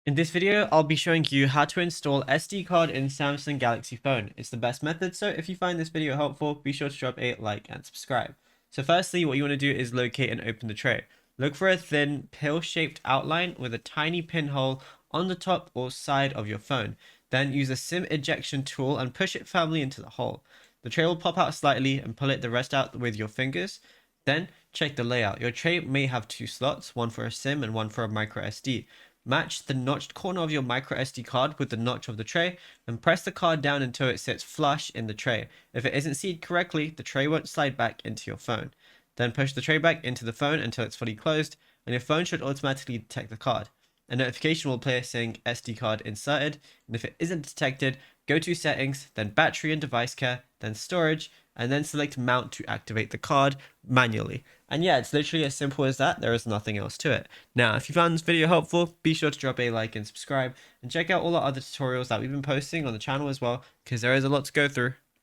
In this video, I'll be showing you how to install SD card in Samsung Galaxy phone. It's the best method, so if you find this video helpful, be sure to drop a like and subscribe. So firstly, what you want to do is locate and open the tray. Look for a thin, pill-shaped outline with a tiny pinhole on the top or side of your phone. Then use a SIM ejection tool and push it firmly into the hole. The tray will pop out slightly and pull it the rest out with your fingers. Then check the layout. Your tray may have two slots, one for a SIM and one for a micro SD. Match the notched corner of your micro SD card with the notch of the tray and press the card down until it sits flush in the tray. If it isn't seated correctly, the tray won't slide back into your phone. Then push the tray back into the phone until it's fully closed, and your phone should automatically detect the card. A notification will play saying SD card inserted, and if it isn't detected, go to settings, then battery and device care, then storage, and then select mount to activate the card manually. And yeah, it's literally as simple as that. There is nothing else to it. Now, if you found this video helpful, be sure to drop a like and subscribe, and check out all our other tutorials that we've been posting on the channel as well, because there is a lot to go through.